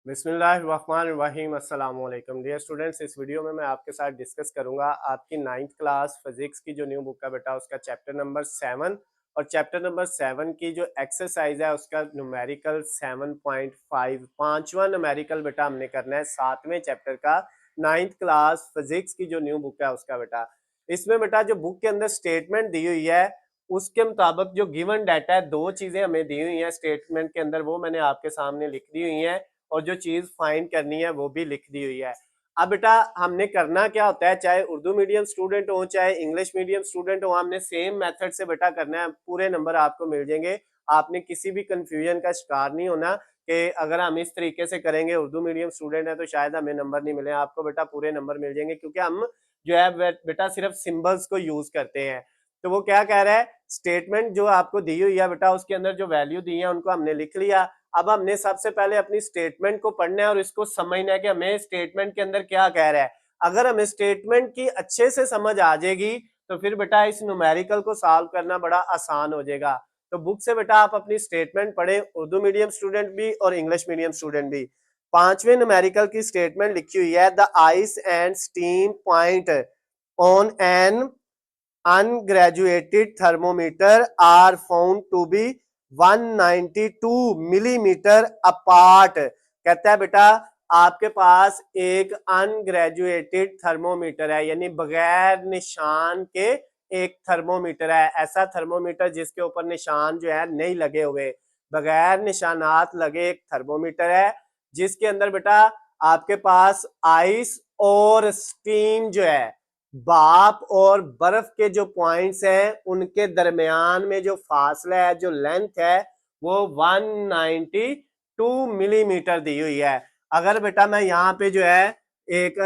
बिस्मिल्लाहिर्रहमानिर्रहीम अस्सलाम वालेकुम डियर स्टूडेंट्स। इस वीडियो में मैं आपके साथ डिस्कस करूंगा आपकी 9th क्लास फिजिक्स की जो न्यू बुक है बेटा उसका चैप्टर नंबर 7 और चैप्टर नंबर 7 की जो एक्सरसाइज है उसका न्यूमेरिकल 7.5 पांचवा न्यूमेरिकल बेटा हमने करना है 7वें चैप्टर का 9th क्लास फिजिक्स की जो न्यू बुक है उसका बेटा। इसमें बेटा जो बुक के अंदर स्टेटमेंट दी हुई है उसके मुताबिक जो गिवन डाटा है दो चीजें हमें दी हुई हैं स्टेटमेंट के अंदर, वो मैंने आपके सामने लिख दी हुई है और जो चीज फाइंड करनी है वो भी लिख दी हुई है। अब बेटा हमने करना क्या होता है, चाहे उर्दू मीडियम स्टूडेंट हो चाहे इंग्लिश मीडियम स्टूडेंट हो, हमने सेम मेथड से बेटा करना है, पूरे नंबर आपको मिल जाएंगे। आपने किसी भी कंफ्यूजन का शिकार नहीं होना कि अगर हम इस तरीके से करेंगे उर्दू मीडियम स्टूडेंट है तो शायद हमें नंबर नहीं मिले। आपको बेटा पूरे नंबर मिल जाएंगे क्योंकि हम जो है बेटा सिर्फ सिंबल्स को यूज करते हैं। तो वो क्या कह रहा है, स्टेटमेंट जो आपको दी हुई है बेटा उसके अंदर जो वैल्यू दी है उनको हमने लिख लिया। अब हमने सबसे पहले अपनी स्टेटमेंट को पढ़ना है और इसको समझना है कि हमें स्टेटमेंट के अंदर क्या कह रहा है। अगर हमें स्टेटमेंट की अच्छे से समझ आ जाएगी तो फिर बेटा इस न्यूमेरिकल को सॉल्व करना बड़ा आसान हो जाएगा। तो बुक से बेटा आप अपनी स्टेटमेंट पढ़े, उर्दू मीडियम स्टूडेंट भी और इंग्लिश मीडियम स्टूडेंट भी। पांचवें न्यूमेरिकल की स्टेटमेंट लिखी हुई है, the ice and steam point on an ungraduated thermometer are found to be 192 millimetre apart. कहता है बेटा आपके पास एक अनग्रेजुएटेड थर्मोमीटर है, यानी बगैर निशान के एक थर्मोमीटर है। ऐसा थर्मोमीटर जिसके ऊपर निशान जो है नहीं लगे हुए, बगैर निशानात लगे एक थर्मोमीटर है जिसके अंदर बेटा आपके पास आइस और स्टीम जो है, भाप और बर्फ के जो पॉइंट्स हैं उनके दरमियान में जो फासला है, जो लेंथ है, वो 192 मिलीमीटर दी हुई है। अगर बेटा मैं यहाँ पे जो है एक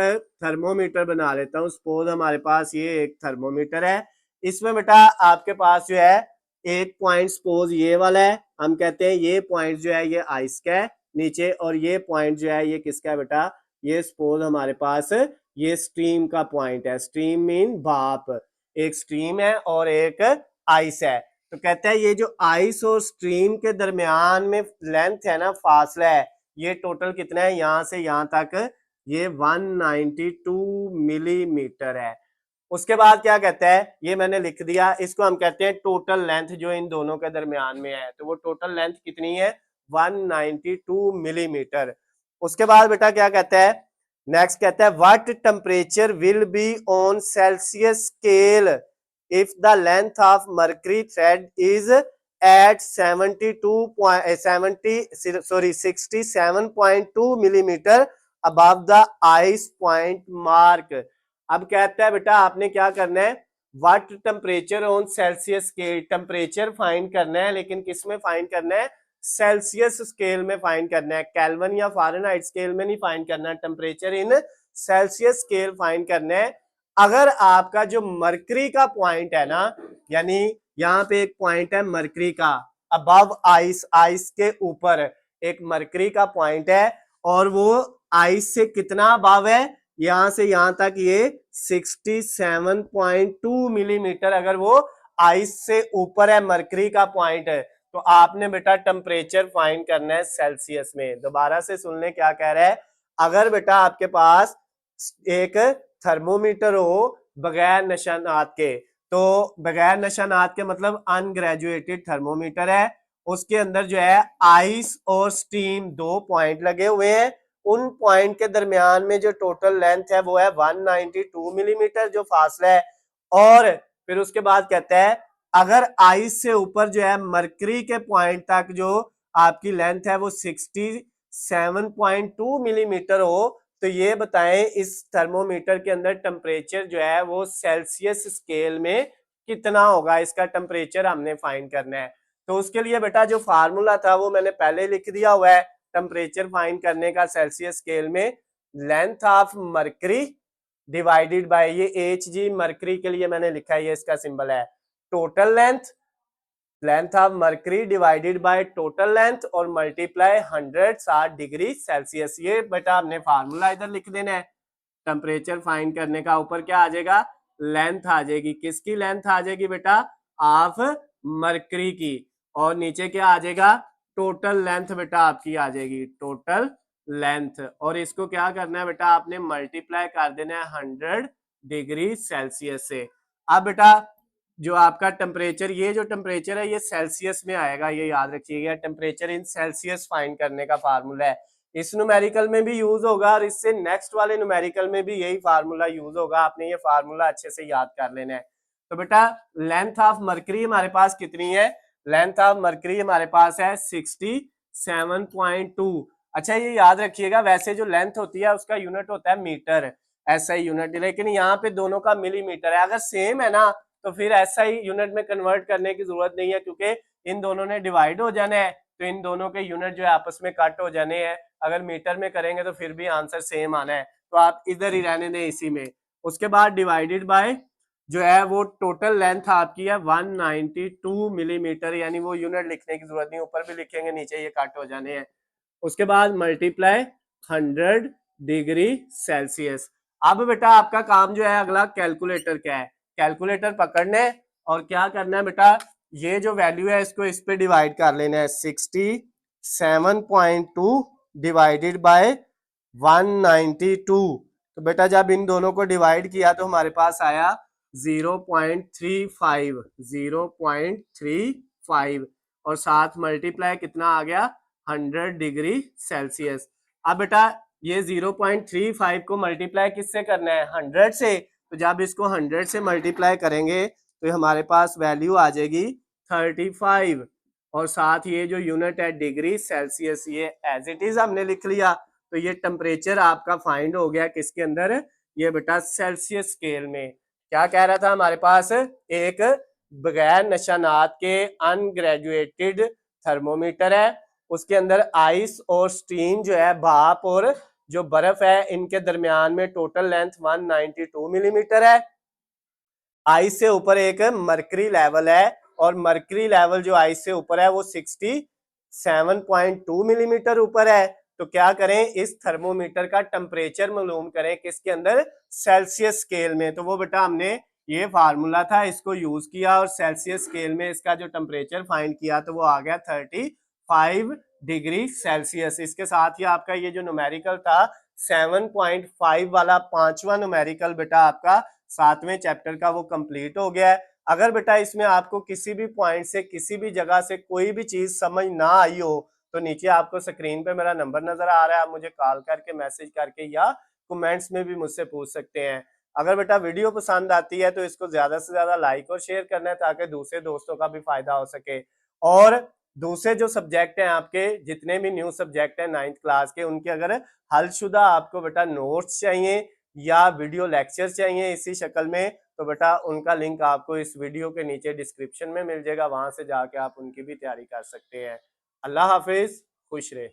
थर्मोमीटर बना लेता हूँ, सपोज हमारे पास ये एक थर्मोमीटर है, इसमें बेटा आपके पास जो है एक पॉइंट सपोज ये वाला है, हम कहते हैं ये पॉइंट जो है ये आइस का है नीचे, और ये पॉइंट जो है ये किसका है बेटा, ये सपोज हमारे पास ये स्ट्रीम का पॉइंट है। स्ट्रीम मीन भाप, एक स्ट्रीम है और एक आइस है। तो कहता है ये जो आइस और स्ट्रीम के दरमियान में लेंथ है ना, फासला है, ये टोटल कितना है, यहां से यहां तक ये 192 मिलीमीटर है। उसके बाद क्या कहता है, ये मैंने लिख दिया, इसको हम कहते हैं टोटल लेंथ जो इन दोनों के दरमियान में है। तो वो टोटल लेंथ कितनी है, 192 मिलीमीटर। उसके बाद बेटा क्या कहता है, नेक्स्ट कहता है what temperature will be on Celsius scale if the length of mercury thread is at 67.2 millimetre above the ice point mark. अब कहता है बेटा आपने क्या करना है, what temperature on Celsius scale, temperature find करना है, लेकिन किस में फाइंड करना है, सेल्सियस स्केल में फाइंड करना है, केल्विन या फ़ारेनहाइट स्केल में नहीं फाइंड करना है, temperature in Celsius scale find करना है। अगर आपका जो मरकरी का पॉइंट है ना, यानी यहाँ पे एक पॉइंट है मरकरी का, अबव आइस, आइस के ऊपर एक मरकरी का पॉइंट है और वो आइस से कितना अबव है, यहां से यहां तक ये 67.2 मिलीमीटर, अगर वो आइस से ऊपर है, मरकरी का पॉइंट है, तो आपने बेटा टेम्परेचर फाइंड करना है सेल्सियस में। दोबारा से सुन ले क्या कह रहा है, अगर बेटा आपके पास एक थर्मोमीटर हो बगैर निशानात के, तो बगैर निशानात के मतलब अनग्रेजुएटेड थर्मोमीटर है, उसके अंदर जो है आइस और स्टीम दो पॉइंट लगे हुए हैं, उन पॉइंट के दरमियान में जो टोटल लेंथ है वो है 192 मिलीमीटर जो फासला है। और फिर उसके बाद कहता है अगर आइस से ऊपर जो है मरकरी के पॉइंट तक जो आपकी लेंथ है वो 67.2 मिलीमीटर हो, तो ये बताएं इस थर्मोमीटर के अंदर टेम्परेचर जो है वो सेल्सियस स्केल में कितना होगा, इसका टेम्परेचर हमने फाइंड करना है। तो उसके लिए बेटा जो फार्मूला था वो मैंने पहले लिख दिया हुआ है टेम्परेचर फाइंड करने का सेल्सियस स्केल में, length of mercury divided by ये एच जी, मरकरी के लिए मैंने लिखा है, ये इसका सिंबल है, total length, length of mercury divided by total length और मल्टीप्लाई 160 डिग्री सेल्सियस। ये बेटा हमने फार्मूला इधर लिख देना है टेम्परेचर फाइंड करने का। ऊपर क्या आ जाएगा, लेंथ आ जाएगी, किसकी लेंथ आ जाएगी बेटा, ऑफ मरकरी की, और नीचे क्या आ जाएगा, टोटल लेंथ बेटा आपकी आ जाएगी, टोटल लेंथ, और इसको क्या करना है बेटा, आपने मल्टीप्लाई कर देना है 100 डिग्री सेल्सियस से। अब बेटा जो आपका टेम्परेचर, ये जो टेम्परेचर है ये सेल्सियस में आएगा, ये याद रखिएगा, टेम्परेचर इन सेल्सियस फाइंड करने का फार्मूला है। इस न्यूमेरिकल में भी यूज होगा और इससे नेक्स्ट वाले न्यूमेरिकल में भी यही फार्मूला यूज होगा, आपने ये फार्मूला अच्छे से याद कर लेना है। तो बेटा लेंथ ऑफ मरकरी हमारे पास कितनी है, लेंथ ऑफ मरकरी हमारे पास है 67.2। अच्छा ये याद रखिएगा, वैसे जो लेंथ होती है उसका यूनिट होता है मीटर, SI यूनिट, लेकिन यहाँ पे दोनों का मिलीमीटर है। अगर सेम है ना तो फिर SI यूनिट में कन्वर्ट करने की जरूरत नहीं है, क्योंकि इन दोनों ने डिवाइड हो जाना है, तो इन दोनों के यूनिट जो है आपस में कट हो जाने हैं। अगर मीटर में करेंगे तो फिर भी आंसर सेम आना है, तो आप इधर ही रहने दें इसी में। उसके बाद डिवाइडेड बाय जो है वो टोटल लेंथ आपकी है 192 मिलीमीटर, यानी वो यूनिट लिखने की जरूरत नहीं, ऊपर भी लिखेंगे नीचे ये कट हो जाने हैं। उसके बाद मल्टीप्लाई 100 डिग्री सेल्सियस। अब बेटा आपका काम जो है अगला कैलकुलेटर क्या है, कैलकुलेटर पकड़ने और क्या करना है बेटा, ये जो वैल्यू है इसको इस पे डिवाइड कर लेना है, 67.2 डिवाइडेड बाय 192। तो बेटा जब इन दोनों को डिवाइड किया तो हमारे पास आया 0.35, 0.35 और साथ मल्टीप्लाई कितना आ गया 100 डिग्री सेल्सियस। अब बेटा ये 0.35 को मल्टीप्लाई किससे करना है, 100 से, तो जब इसको 100 से मल्टीप्लाई करेंगे तो हमारे पास वैल्यू आ जाएगी 35, और साथ ये जो यूनिट है डिग्री सेल्सियस, ये एज इट इज हमने लिख लिया। तो ये टेम्परेचर आपका फाइंड हो गया किसके अंदर, ये बेटा सेल्सियस स्केल में। क्या कह रहा था हमारे पास, एक बगैर निशानात के अनग्रेजुएटेड थर्मोमीटर है, उसके अंदर आइस और स्टीम जो है, भाप और जो बर्फ है, इनके दरमियान में टोटल लेंथ 192 मिलीमीटर है। आइस से ऊपर एक मरकरी लेवल है, और मरकरी लेवल जो आइस से ऊपर है वो 67.2 मिलीमीटर ऊपर है। तो क्या करें, इस थर्मोमीटर का टेम्परेचर मालूम करें किसके अंदर, सेल्सियस स्केल में। तो वो बेटा हमने ये फार्मूला था, इसको यूज किया और सेल्सियस स्केल में इसका जो टेम्परेचर फाइंड किया तो वो आ गया 35 डिग्री सेल्सियस। इसके साथ ही आपका ये जो न्यूमेरिकल था 7.5 वाला पांचवा न्यूमेरिकल बेटा आपका 7वें चैप्टर का वो कंप्लीट हो गया है। अगर बेटा इसमें आपको किसी भी पॉइंट से, किसी भी जगह से कोई भी चीज समझ ना आई हो तो नीचे आपको स्क्रीन पे मेरा नंबर नजर आ रहा है, आप मुझे कॉल करके, मैसेज करके या कमेंट्स में भी मुझसे पूछ सकते हैं। अगर बेटा वीडियो पसंद आती है तो इसको ज्यादा से ज्यादा लाइक और शेयर करना है, ताकि दूसरे दोस्तों का भी फायदा हो सके। और दूसरे जो सब्जेक्ट हैं आपके, जितने भी न्यू सब्जेक्ट हैं 9th क्लास के, उनके अगर हलशुदा आपको बेटा नोट्स चाहिए या वीडियो लेक्चर चाहिए इसी शक्ल में, तो बेटा उनका लिंक आपको इस वीडियो के नीचे डिस्क्रिप्शन में मिल जाएगा, वहां से जाके आप उनकी भी तैयारी कर सकते हैं। अल्लाह हाफिज, खुश रहे।